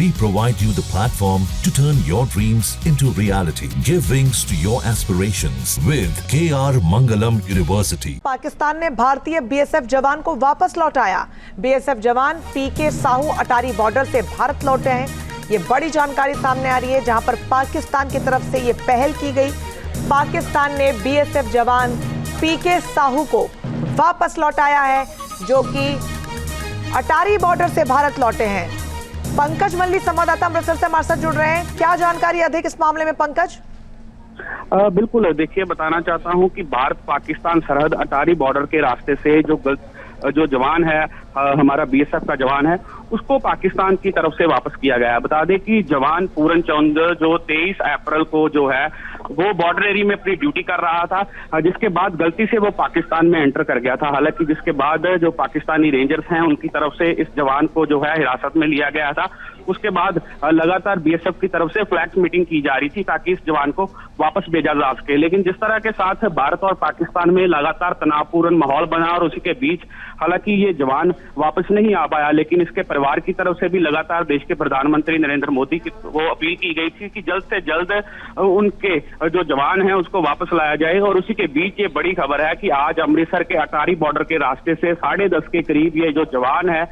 We provide you the platform to turn your dreams into reality. Give wings to your aspirations with KR Mangalam University. Pakistan ने भारतीय BSF जवान को वापस लौटाया। BSF जवान पीके साहू अटारी border से भारत लौटे हैं। ये बड़ी जानकारी सामने आ रही है, जहां पर पाकिस्तान की तरफ से ये पहल की गई। पाकिस्तान ने बीएसएफ जवान पीके साहू को वापस लौटाया है, जो कि अटारी बॉर्डर से भारत लौटे हैं। पंकज मल्ली संवाददाता अमृतसर से हमारे साथ जुड़ रहे हैं। क्या जानकारी अधिक इस मामले में पंकज? बिल्कुल, देखिए बताना चाहता हूं कि भारत पाकिस्तान सरहद अटारी बॉर्डर के रास्ते से जो जवान है, हमारा बीएसएफ का जवान है, उसको पाकिस्तान की तरफ से वापस किया गया है। बता दें कि जवान पूरन चंद जो 23 अप्रैल को जो है वो बॉर्डर एरिया में अपनी ड्यूटी कर रहा था, जिसके बाद गलती से वो पाकिस्तान में एंटर कर गया था। हालांकि जिसके बाद जो पाकिस्तानी रेंजर्स हैं उनकी तरफ से इस जवान को जो है हिरासत में लिया गया था। उसके बाद लगातार बीएसएफ की तरफ से फ्लैक्स मीटिंग की जा रही थी ताकि इस जवान को वापस भेजा जा सके। लेकिन जिस तरह के साथ भारत और पाकिस्तान में लगातार तनावपूर्ण माहौल बना और उसी के बीच हालांकि ये जवान वापस नहीं आ पाया, लेकिन इसके परिवार की तरफ से भी लगातार देश के प्रधानमंत्री नरेंद्र मोदी की वो अपील की गई थी कि जल्द से जल्द उनके जो जवान हैं उसको वापस लाया जाए। और उसी के बीच ये बड़ी खबर है कि आज अमृतसर के अटारी बॉर्डर के रास्ते से 10:30 के करीब ये जो जवान है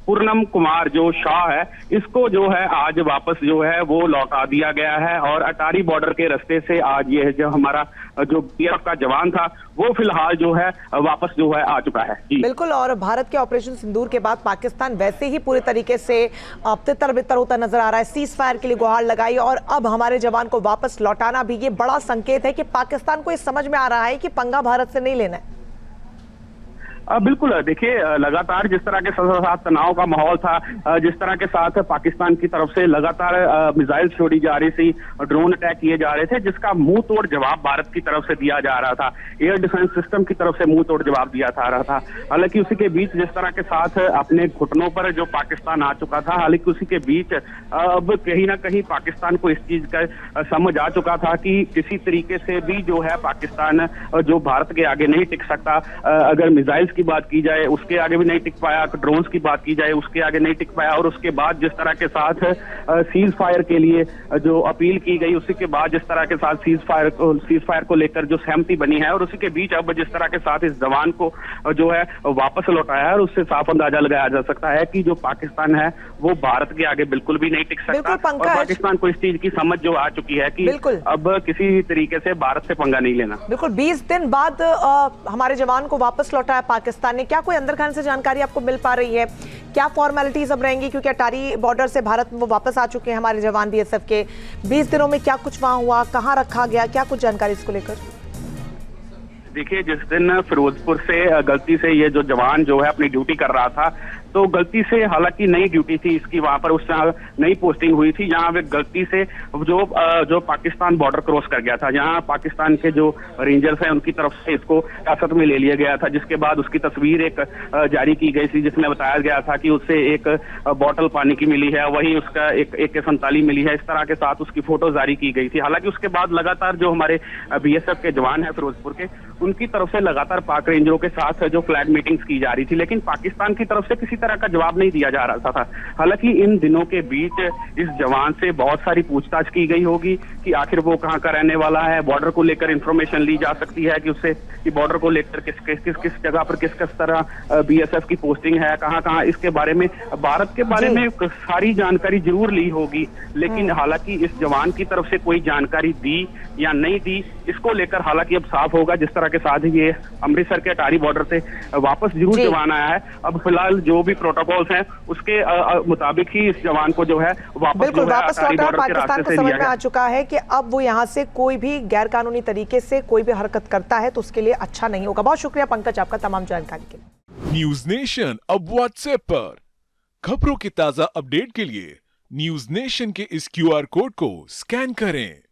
पूर्णम कुमार जो शाह है, इसको जो है आज वापस जो है वो लौटा दिया गया है। और अटारी बॉर्डर के रास्ते से आज ये जो हमारा जो बीएसएफ का जवान था वो फिलहाल जो है वापस जो है आ चुका है। बिल्कुल, और भारत के ऑपरेशन सिंदूर के बाद पाकिस्तान वैसे ही पूरे तरीके से तितर बितर होता नजर आ रहा है। सीज फायर के लिए गुहार लगाई और अब हमारे जवान को वापस लौटाना भी ये बड़ा संकेत है कि पाकिस्तान को ये समझ में आ रहा है कि पंगा भारत से नहीं लेना है। बिल्कुल, देखिए लगातार जिस तरह के साथ तनाव का माहौल था, जिस तरह के साथ पाकिस्तान की तरफ से लगातार मिसाइल छोड़ी जा रही थी, ड्रोन अटैक किए जा रहे थे, जिसका मुंह तोड़ जवाब भारत की तरफ से दिया जा रहा था। एयर डिफेंस सिस्टम की तरफ से मुंह तोड़ जवाब दिया जा रहा था। हालांकि उसी के बीच जिस तरह के साथ अपने घुटनों पर जो पाकिस्तान आ चुका था, हालांकि उसी के बीच अब कहीं ना कहीं पाकिस्तान को इस चीज का समझ आ चुका था कि किसी तरीके से भी जो है पाकिस्तान जो भारत के आगे नहीं टिक सकता। अगर मिसाइल्स की बात की जाए उसके आगे भी नहीं टिक पाया, ड्रोन्स की बात की जाए उसके आगे नहीं टिक पाया। और उसके बाद जिस तरह के साथ सीज फायर के लिए जो अपील की गई, उसी के बाद जिस तरह के साथ सीज फायर को लेकर जो सहमति बनी है, और उसी के बीच अब जिस तरह के साथ इस जवान को जो है वापस लौटाया है, और उससे साफ अंदाजा लगाया जा सकता है कि जो पाकिस्तान है वो भारत के आगे बिल्कुल भी नहीं टिक सकता। और पाकिस्तान को इस चीज की समझ जो आ चुकी है कि अब किसी तरीके से भारत से पंगा नहीं लेना। बिल्कुल, 20 दिन बाद हमारे जवान को वापस लौटाया पाकिस्तान ने। क्या कोई अंदर खाने से जानकारी आपको मिल पा रही है? क्या फॉर्मेलिटीज अब रहेंगी, क्योंकि अटारी बॉर्डर से भारत में वो वापस आ चुके हैं हमारे जवान बीएसएफ के। 20 दिनों में क्या कुछ वहां हुआ, कहां रखा गया, क्या कुछ जानकारी इसको लेकर? देखिए, जिस दिन फिरोजपुर से गलती से ये जो जवान जो है अपनी ड्यूटी कर रहा था, तो गलती से हालांकि नई ड्यूटी थी इसकी, वहां पर उस नई पोस्टिंग हुई थी, जहां वे गलती से जो पाकिस्तान बॉर्डर क्रॉस कर गया था, जहां पाकिस्तान के जो रेंजर्स हैं उनकी तरफ से इसको हिरासत में ले लिया गया था। जिसके बाद उसकी तस्वीर एक जारी की गई थी, जिसमें बताया गया था कि उससे एक बॉटल पानी की मिली है, वहीं उसका एक AK-47 मिली है। इस तरह के साथ उसकी फोटो जारी की गई थी। हालांकि उसके बाद लगातार जो हमारे बीएसएफ के जवान हैं फिरोजपुर के, उनकी तरफ से लगातार पाक रेंजरों के साथ जो फ्लैग मीटिंग्स की जा रही थी, लेकिन पाकिस्तान की तरफ से किसी तरह का जवाब नहीं दिया जा रहा था। हालांकि इन दिनों के बीच इस जवान से बहुत सारी पूछताछ की गई होगी कि आखिर वो कहां का रहने वाला है। बॉर्डर को लेकर इंफॉर्मेशन ली जा सकती है कि उससे कि बॉर्डर को लेकर किस जगह पर किस तरह बीएसएफ की पोस्टिंग है, कहां इसके बारे में, भारत के बारे में सारी जानकारी जरूर ली होगी। लेकिन हालांकि इस जवान की तरफ से कोई जानकारी दी या नहीं दी, इसको लेकर हालांकि अब साफ होगा। जिस तरह के साथ ये अमृतसर के अटारी बॉर्डर से वापस जरूर जवान आया है, अब फिलहाल जो भी प्रोटोकॉल्स हैं उसके मुताबिक ही इस जवान को जो है वापस लौटा। पाकिस्तान को समझ में आ चुका है कि अब वो यहाँ से कोई भी गैर कानूनी तरीके से कोई भी हरकत करता है तो उसके लिए अच्छा नहीं होगा। बहुत शुक्रिया पंकज आपका तमाम जानकारी के लिए। न्यूज नेशन अब व्हाट्सएप पर खबरों के ताजा अपडेट के लिए न्यूज नेशन के इस QR कोड को स्कैन करें।